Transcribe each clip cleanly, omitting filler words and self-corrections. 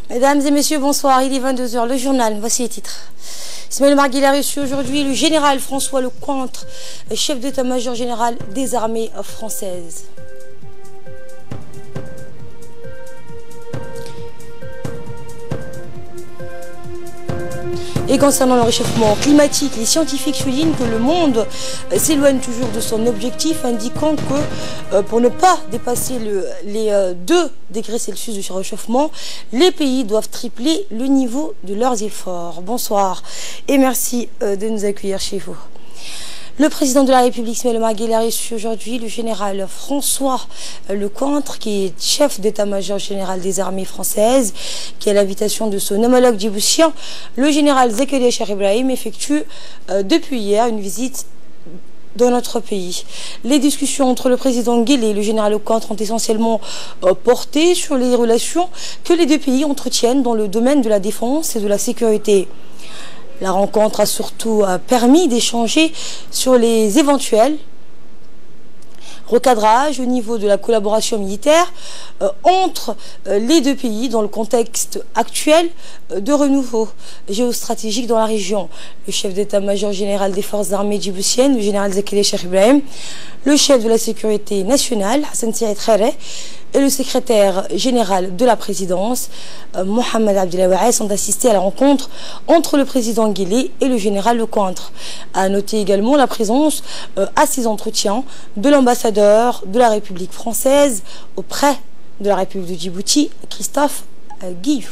Mesdames et messieurs, bonsoir. Il est 22 h, le journal. Voici les titres. Ismaël Omar Guelleh a reçu aujourd'hui le général François Lecointre, chef d'état-major général des armées françaises. Et concernant le réchauffement climatique, les scientifiques soulignent que le monde s'éloigne toujours de son objectif, indiquant que pour ne pas dépasser les 2 degrés Celsius de réchauffement, les pays doivent tripler le niveau de leurs efforts. Bonsoir et merci de nous accueillir chez vous. Le président de la République, Ismaël Omar Guelleh, a reçu aujourd'hui le général François Lecointre, qui est chef d'état-major général des armées françaises, qui, à l'invitation de son homologue djiboutien, le général Zakaria Cheikh Ibrahim, effectue depuis hier une visite dans notre pays. Les discussions entre le président Guelleh et le général Lecointre ont essentiellement porté sur les relations que les deux pays entretiennent dans le domaine de la défense et de la sécurité. La rencontre a surtout permis d'échanger sur les éventuels recadrages au niveau de la collaboration militaire entre les deux pays dans le contexte actuel de renouveau géostratégique dans la région. Le chef d'état-major général des forces armées djiboutiennes, le général Zakaria Cheikh Ibrahim, le chef de la sécurité nationale, Hassan Saïd Khairé, et le secrétaire général de la présidence, Mohamed Abdellah Ouaes, ont assisté à la rencontre entre le président Guelleh et le général Lecointre. À noter également la présence à ces entretiens de l'ambassadeur de la République française auprès de la République de Djibouti, Christophe Guillou.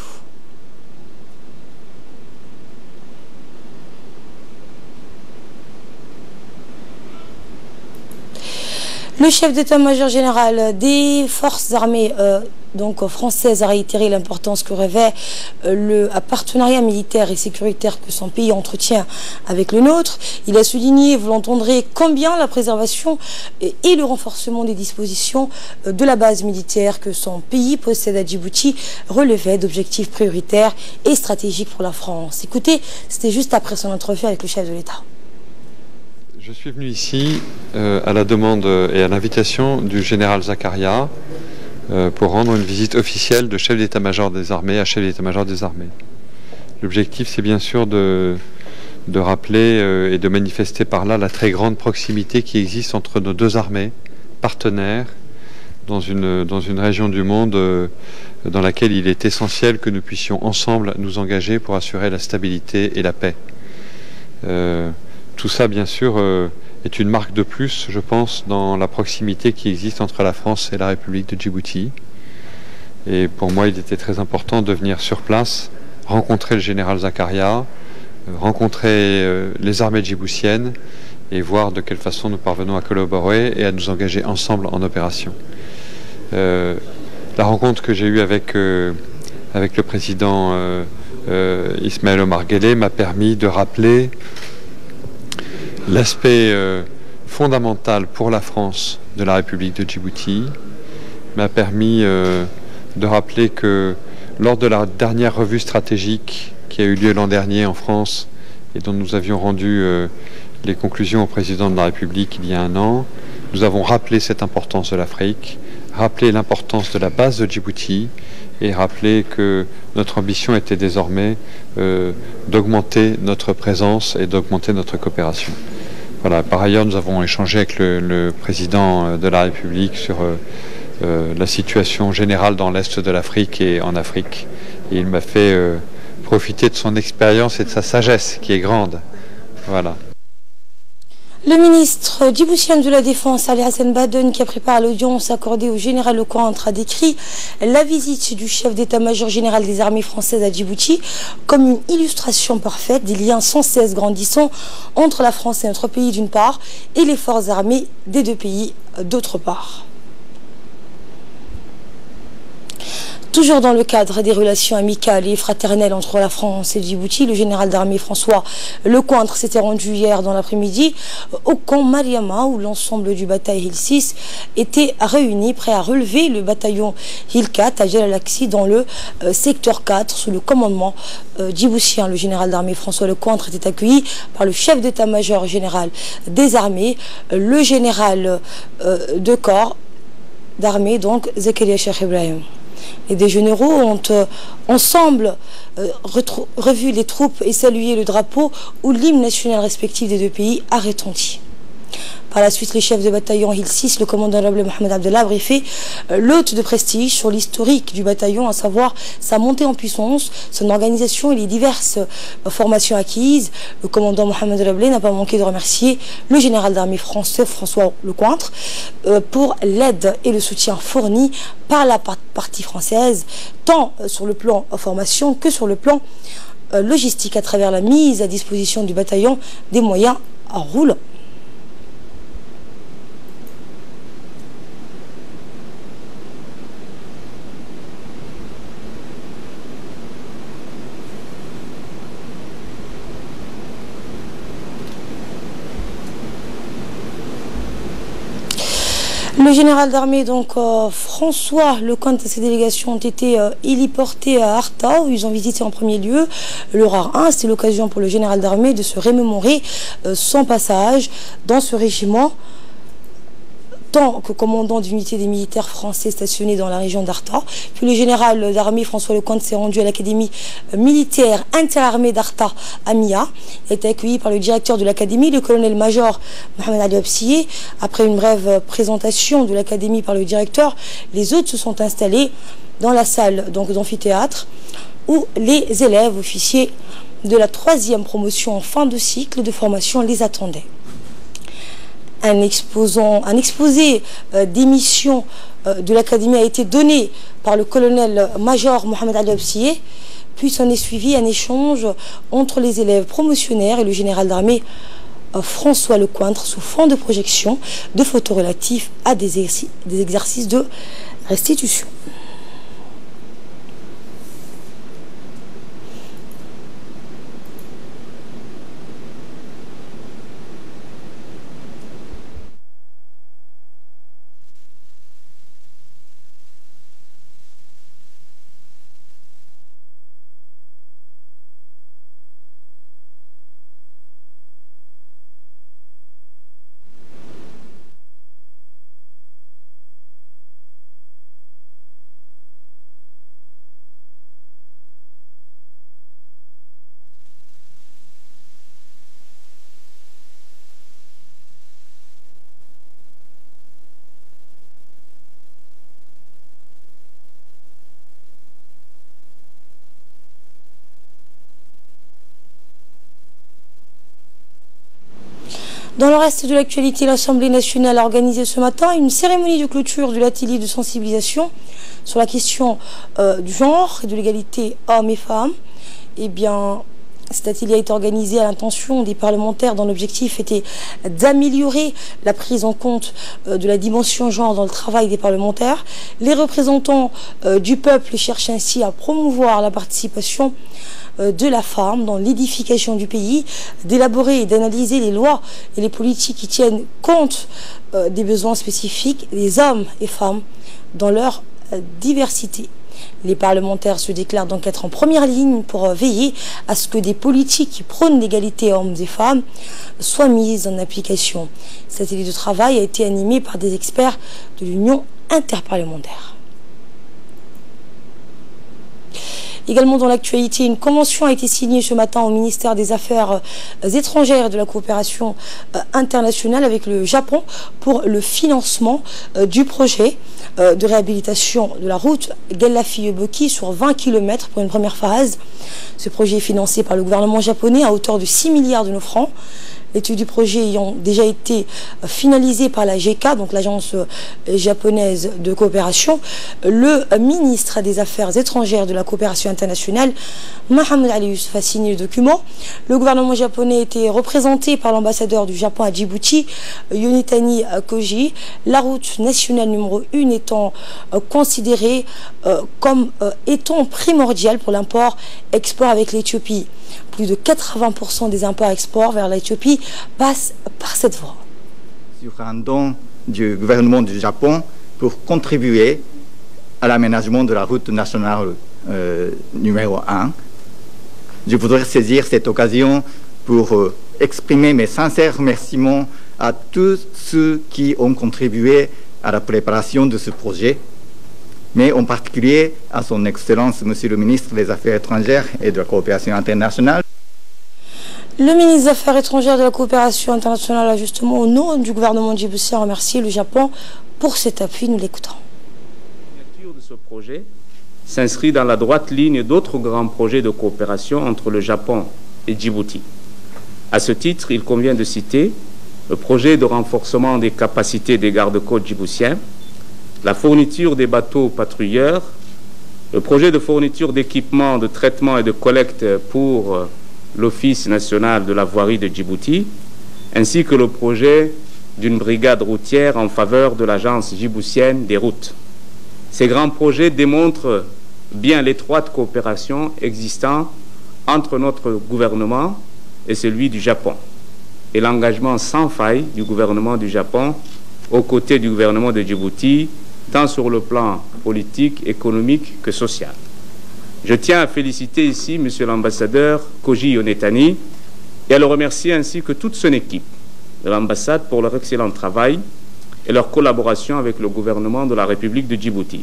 Le chef d'état-major général des forces armées françaises a réitéré l'importance que revêt le partenariat militaire et sécuritaire que son pays entretient avec le nôtre. Il a souligné, vous l'entendrez, combien la préservation et le renforcement des dispositions de la base militaire que son pays possède à Djibouti relevaient d'objectifs prioritaires et stratégiques pour la France. Écoutez, c'était juste après son entrevue avec le chef de l'État. Je suis venu ici à la demande et à l'invitation du général Zakaria pour rendre une visite officielle de chef d'état-major des armées à chef d'état-major des armées. L'objectif, c'est bien sûr de rappeler et de manifester par là la très grande proximité qui existe entre nos deux armées partenaires dans une région du monde dans laquelle il est essentiel que nous puissions ensemble nous engager pour assurer la stabilité et la paix. Tout ça, bien sûr, est une marque de plus, je pense, dans la proximité qui existe entre la France et la République de Djibouti. Et pour moi, il était très important de venir sur place, rencontrer le général Zakaria, rencontrer les armées djiboutiennes et voir de quelle façon nous parvenons à collaborer et à nous engager ensemble en opération. La rencontre que j'ai eue avec le président Ismaël Omar Guelleh m'a permis de rappeler l'aspect fondamental pour la France de la République de Djibouti, m'a permis de rappeler que lors de la dernière revue stratégique qui a eu lieu l'an dernier en France et dont nous avions rendu les conclusions au président de la République il y a un an, nous avons rappelé cette importance de l'Afrique, rappelé l'importance de la base de Djibouti et rappelé que notre ambition était désormais d'augmenter notre présence et d'augmenter notre coopération. Voilà. Par ailleurs, nous avons échangé avec le président de la République sur la situation générale dans l'Est de l'Afrique et en Afrique. Et il m'a fait profiter de son expérience et de sa sagesse qui est grande. Voilà. Le ministre djiboutien de la Défense, Ali Hassan Baden, qui a préparé l'audience accordée au général Lecointre, a décrit la visite du chef d'état-major général des armées françaises à Djibouti comme une illustration parfaite des liens sans cesse grandissants entre la France et notre pays d'une part et les forces armées des deux pays d'autre part. Toujours dans le cadre des relations amicales et fraternelles entre la France et Djibouti, le général d'armée François Lecointre s'était rendu hier dans l'après-midi au camp Mariama où l'ensemble du bataillon Hill 6 était réuni, prêt à relever le bataillon Hill 4 à Djellalaxi dans le secteur 4 sous le commandement djiboutien. Le général d'armée François Lecointre était accueilli par le chef d'état-major général des armées, le général de corps d'armée, donc Zakaria Cheikh Ibrahim. Les deux généraux ont ensemble revu les troupes et salué le drapeau où l'hymne national respectif des deux pays a retenti. Par la suite, les chefs de bataillon Hill 6, le commandant Mohamed Abdallah, a briefé l'hôte de prestige sur l'historique du bataillon, à savoir sa montée en puissance, son organisation et les diverses formations acquises. Le commandant Mohamed Abdallah n'a pas manqué de remercier le général d'armée français François Lecointre pour l'aide et le soutien fournis par la partie française, tant sur le plan formation que sur le plan logistique, à travers la mise à disposition du bataillon des moyens à rouler. Le général d'armée, donc François Lecointre et ses délégations ont été héliportés à Arta, où ils ont visité en premier lieu le RAR 1. C'est l'occasion pour le général d'armée de se remémorer son passage dans ce régiment, tant que commandant d'unité des militaires français stationnés dans la région d'Arta. Puis le général d'armée François Lecointre s'est rendu à l'académie militaire interarmée d'Arta à Mia. Il a été accueilli par le directeur de l'académie, le colonel-major Mohamed Ali Absiye. Après une brève présentation de l'académie par le directeur, les autres se sont installés dans la salle d'amphithéâtre où les élèves officiers de la 3e promotion en fin de cycle de formation les attendaient. Un exposé d'émission de l'académie a été donné par le colonel-major Mohamed Ali Absiye, puis s'en est suivi un échange entre les élèves promotionnaires et le général d'armée François Lecointre sous fond de projection de photos relatives à des exercices de restitution. Dans le reste de l'actualité, l'Assemblée nationale a organisé ce matin une cérémonie de clôture de l'atelier de sensibilisation sur la question du genre et de l'égalité hommes et femmes. Eh bien, cet atelier a été organisé à l'intention des parlementaires dont l'objectif était d'améliorer la prise en compte de la dimension genre dans le travail des parlementaires. Les représentants du peuple cherchent ainsi à promouvoir la participation de la femme dans l'édification du pays, d'élaborer et d'analyser les lois et les politiques qui tiennent compte des besoins spécifiques des hommes et femmes dans leur diversité. Les parlementaires se déclarent donc être en première ligne pour veiller à ce que des politiques qui prônent l'égalité hommes et femmes soient mises en application. Cet atelier de travail a été animé par des experts de l'Union interparlementaire. Également dans l'actualité, une convention a été signée ce matin au ministère des Affaires étrangères et de la coopération internationale avec le Japon pour le financement du projet de réhabilitation de la route Gallafi-Yoboki sur 20 km pour une première phase. Ce projet est financé par le gouvernement japonais à hauteur de 6 milliards de nos francs. l'étude du projet ayant déjà été finalisée par la GECA, donc l'agence japonaise de coopération, le ministre des Affaires étrangères de la coopération internationale, Mohamed Ali Youssouf, a signé le document. Le gouvernement japonais était représenté par l'ambassadeur du Japon à Djibouti, Yonitani Koji, la route nationale numéro 1 étant considérée comme étant primordiale pour l'import-export avec l'Éthiopie. Plus de 80% des imports-exports vers l'Éthiopie passent par cette voie. Sur un don du gouvernement du Japon pour contribuer à l'aménagement de la route nationale numéro 1. Je voudrais saisir cette occasion pour exprimer mes sincères remerciements à tous ceux qui ont contribué à la préparation de ce projet, mais en particulier à son Excellence, Monsieur le ministre des Affaires étrangères et de la coopération internationale. Le ministre des Affaires étrangères de la coopération internationale a justement, au nom du gouvernement djiboutien, remercié le Japon pour cet appui. Nous l'écoutons. La signature de ce projet s'inscrit dans la droite ligne d'autres grands projets de coopération entre le Japon et Djibouti. À ce titre, il convient de citer le projet de renforcement des capacités des gardes-côtes djiboutiens, la fourniture des bateaux patrouilleurs, le projet de fourniture d'équipements de traitement et de collecte pour l'Office national de la voirie de Djibouti, ainsi que le projet d'une brigade routière en faveur de l'agence djiboutienne des routes. Ces grands projets démontrent bien l'étroite coopération existant entre notre gouvernement et celui du Japon, et l'engagement sans faille du gouvernement du Japon aux côtés du gouvernement de Djibouti, tant sur le plan politique, économique que social. Je tiens à féliciter ici M. l'ambassadeur Koji Yonetani et à le remercier ainsi que toute son équipe de l'ambassade pour leur excellent travail et leur collaboration avec le gouvernement de la République de Djibouti.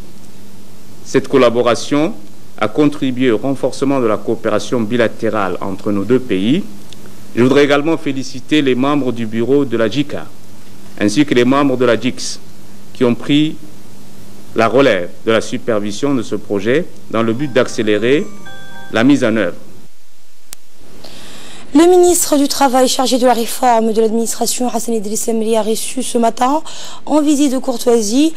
Cette collaboration a contribué au renforcement de la coopération bilatérale entre nos deux pays. Je voudrais également féliciter les membres du bureau de la JICA ainsi que les membres de la JIX qui ont pris la relève de la supervision de ce projet dans le but d'accélérer la mise en œuvre. Le ministre du Travail chargé de la réforme de l'administration, Hassan Idriss Emri, a reçu ce matin, en visite de courtoisie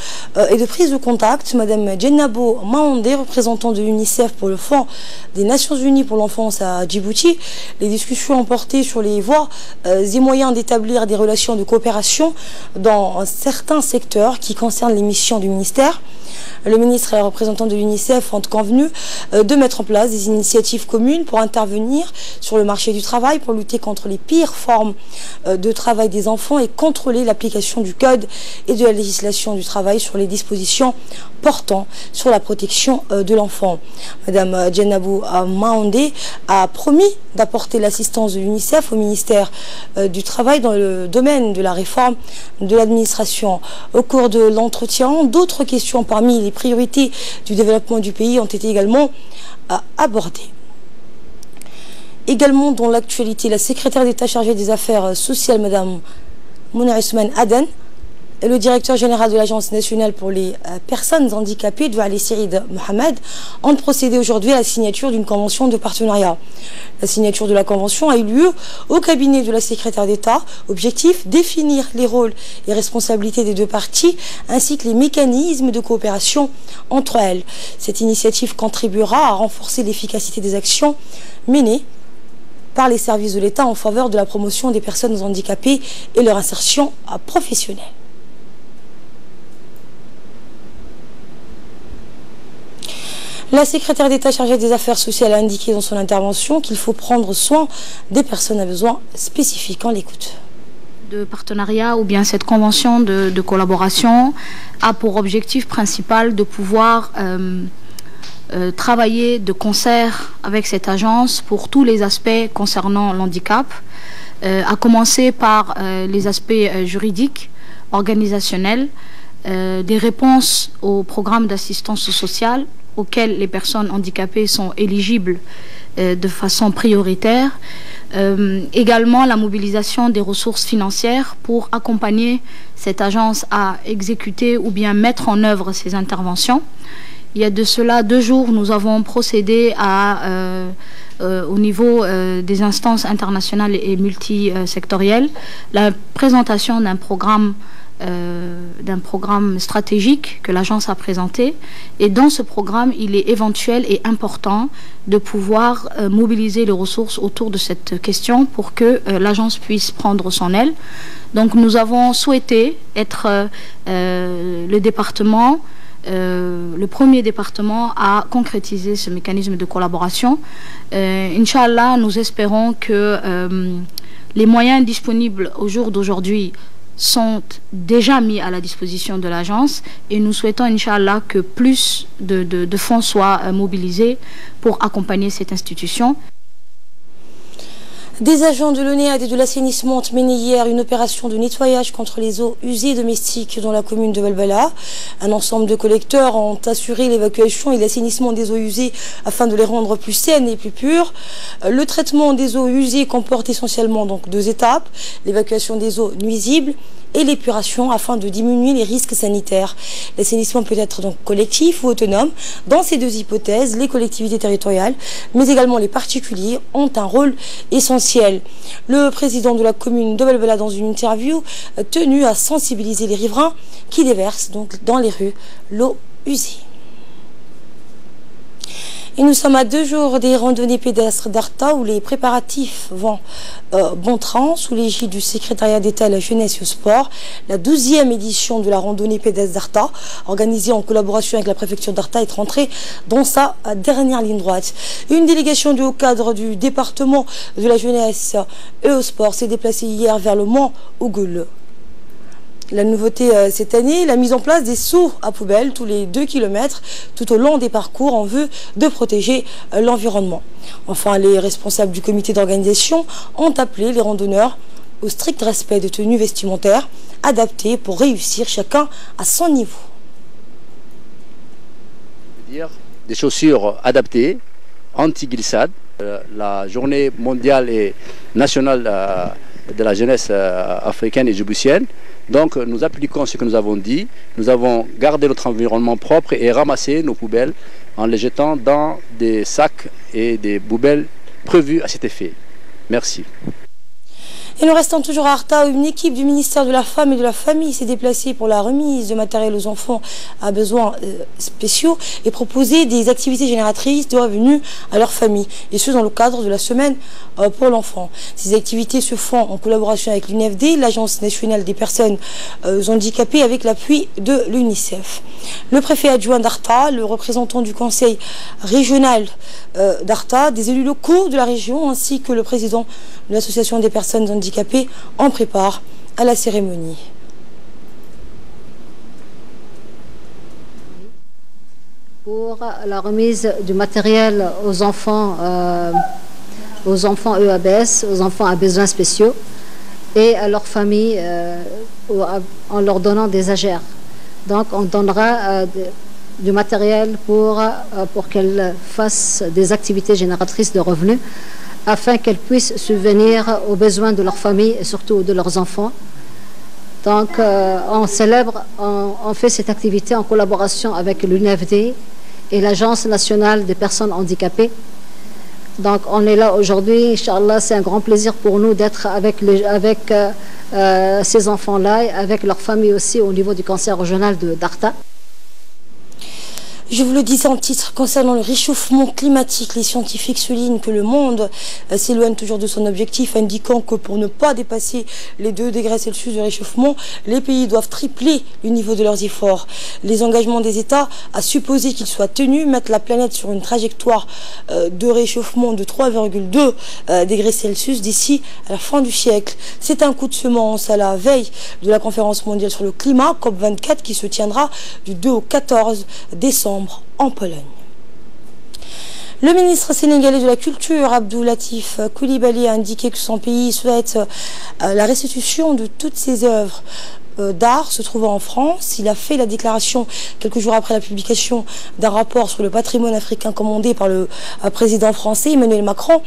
et de prise de contact, Mme Djennabo Maoundé, représentant de l'UNICEF pour le Fonds des Nations Unies pour l'enfance à Djibouti. Les discussions ont porté sur les voies et moyens d'établir des relations de coopération dans certains secteurs qui concernent les missions du ministère. Le ministre et les représentants de l'UNICEF ont convenu de mettre en place des initiatives communes pour intervenir sur le marché du travail, pour lutter contre les pires formes de travail des enfants et contrôler l'application du code et de la législation du travail sur les dispositions portant sur la protection de l'enfant. Madame Djennabo Maoundé a promis d'apporter l'assistance de l'UNICEF au ministère du Travail dans le domaine de la réforme de l'administration. Au cours de l'entretien, d'autres questions parmi les priorités du développement du pays ont été également abordées. Également dans l'actualité, la secrétaire d'État chargée des affaires sociales, Mme Mouna Ousmane Aden, et le directeur général de l'Agence nationale pour les personnes handicapées, Douali Sirid Mohamed, ont procédé aujourd'hui à la signature d'une convention de partenariat. La signature de la convention a eu lieu au cabinet de la secrétaire d'État. Objectif, définir les rôles et responsabilités des deux parties, ainsi que les mécanismes de coopération entre elles. Cette initiative contribuera à renforcer l'efficacité des actions menées par les services de l'État en faveur de la promotion des personnes handicapées et leur insertion professionnelle. La secrétaire d'État chargée des affaires sociales a indiqué dans son intervention qu'il faut prendre soin des personnes à besoins spécifiques. On l'écoute. De partenariat ou bien cette convention de collaboration a pour objectif principal de pouvoir travailler de concert avec cette agence pour tous les aspects concernant l'handicap, à commencer par les aspects juridiques, organisationnels, des réponses aux programmes d'assistance sociale auxquels les personnes handicapées sont éligibles de façon prioritaire. Également la mobilisation des ressources financières pour accompagner cette agence à exécuter ou bien mettre en œuvre ces interventions. il y a de cela 2 jours, nous avons procédé au niveau des instances internationales et multisectorielles, la présentation d'un programme stratégique que l'agence a présenté. Et dans ce programme, il est éventuel et important de pouvoir mobiliser les ressources autour de cette question pour que l'agence puisse prendre son aile. Donc nous avons souhaité être le département, le premier département à concrétiser ce mécanisme de collaboration. Inch'Allah, nous espérons que les moyens disponibles au jour d'aujourd'hui sont déjà mis à la disposition de l'agence et nous souhaitons, Inch'Allah, que plus de fonds soient mobilisés pour accompagner cette institution. Des agents de l'ONEAD et de l'assainissement ont mené hier une opération de nettoyage contre les eaux usées domestiques dans la commune de Belbela. Un ensemble de collecteurs ont assuré l'évacuation et l'assainissement des eaux usées afin de les rendre plus saines et plus pures. Le traitement des eaux usées comporte essentiellement donc 2 étapes, l'évacuation des eaux nuisibles et l'épuration afin de diminuer les risques sanitaires. L'assainissement peut être donc collectif ou autonome. Dans ces 2 hypothèses, les collectivités territoriales, mais également les particuliers, ont un rôle essentiel. Le président de la commune de Belbela, dans une interview, a tenu à sensibiliser les riverains qui déversent donc dans les rues l'eau usée. Et nous sommes à 2 jours des randonnées pédestres d'Arta où les préparatifs vont bon train sous l'égide du secrétariat d'État à la jeunesse et au sport. La 12e édition de la randonnée pédestre d'Arta, organisée en collaboration avec la préfecture d'Arta, est rentrée dans sa dernière ligne droite. Une délégation du haut cadre du département de la jeunesse et au sport s'est déplacée hier vers le Mont Ougoul. La nouveauté cette année, la mise en place des seaux à poubelle tous les 2 km tout au long des parcours en vue de protéger l'environnement. Enfin, les responsables du comité d'organisation ont appelé les randonneurs au strict respect de tenues vestimentaires adaptées pour réussir chacun à son niveau. Des chaussures adaptées, anti-glissade. La journée mondiale et nationale de la jeunesse africaine et djiboutienne. Donc nous appliquons ce que nous avons dit, nous avons gardé notre environnement propre et ramassé nos poubelles en les jetant dans des sacs et des poubelles prévues à cet effet. Merci. Et nous restons toujours à Arta où une équipe du ministère de la Femme et de la Famille s'est déplacée pour la remise de matériel aux enfants à besoins spéciaux et proposer des activités génératrices de revenus à leur famille, et ce dans le cadre de la semaine pour l'enfant. Ces activités se font en collaboration avec l'UNFD, l'Agence nationale des personnes handicapées, avec l'appui de l'UNICEF. Le préfet adjoint d'Arta, le représentant du conseil régional d'Arta, des élus locaux de la région ainsi que le président de l'association des personnes handicapées en préparent à la cérémonie. Pour la remise du matériel aux enfants EABS, aux enfants à besoins spéciaux et à leurs familles en leur donnant des AGR. Donc on donnera du matériel pour qu'elles fassent des activités génératrices de revenus afin qu'elles puissent subvenir aux besoins de leur famille et surtout de leurs enfants. Donc on fait cette activité en collaboration avec l'UNFD et l'Agence nationale des personnes handicapées. Donc on est là aujourd'hui, Inch'Allah, c'est un grand plaisir pour nous d'être avec ces enfants-là et avec leur famille aussi au niveau du conseil régional d'Arta. Je vous le disais en titre, concernant le réchauffement climatique, les scientifiques soulignent que le monde s'éloigne toujours de son objectif, indiquant que pour ne pas dépasser les 2 degrés Celsius de réchauffement, les pays doivent tripler le niveau de leurs efforts. Les engagements des États, à supposer qu'ils soient tenus, mettent la planète sur une trajectoire de réchauffement de 3,2 degrés Celsius d'ici à la fin du siècle. C'est un coup de semence à la veille de la conférence mondiale sur le climat, COP24, qui se tiendra du 2 au 14 décembre en Pologne. Le ministre sénégalais de la Culture, Abdou Latif Coulibaly, a indiqué que son pays souhaite la restitution de toutes ses œuvres d'art se trouvant en France. Il a fait la déclaration quelques jours après la publication d'un rapport sur le patrimoine africain commandé par le président français Emmanuel Macron.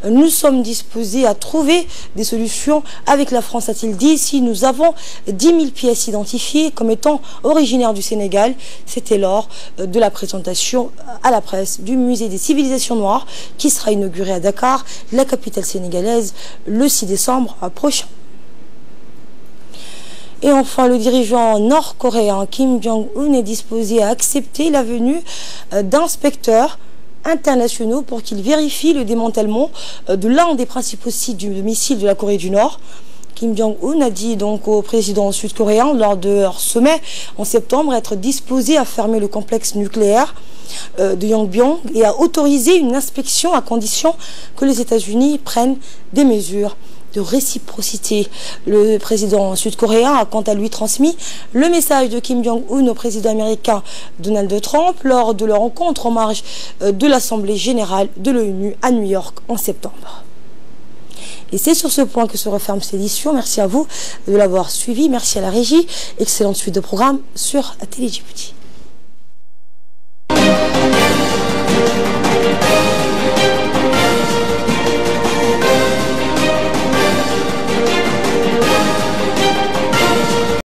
Nous sommes disposés à trouver des solutions avec la France, a-t-il dit, si nous avons 10 000 pièces identifiées comme étant originaires du Sénégal. C'était lors de la présentation à la presse du musée des civilisations noires qui sera inauguré à Dakar, la capitale sénégalaise, le 6 décembre prochain. Et enfin, le dirigeant nord-coréen Kim Jong-un est disposé à accepter la venue d'inspecteurs internationaux pour qu'ils vérifient le démantèlement de l'un des principaux sites de missiles de la Corée du Nord. Kim Jong-un a dit donc au président sud-coréen lors de leur sommet en septembre être disposé à fermer le complexe nucléaire de Yongbyon et à autoriser une inspection à condition que les États-Unis prennent des mesures de réciprocité. Le président sud-coréen a quant à lui transmis le message de Kim Jong-un au président américain Donald Trump lors de leur rencontre en marge de l'Assemblée générale de l'ONU à New York en septembre. Et c'est sur ce point que se referme cette édition. Merci à vous de l'avoir suivi. Merci à la régie. Excellente suite de programme sur Télé Djibouti.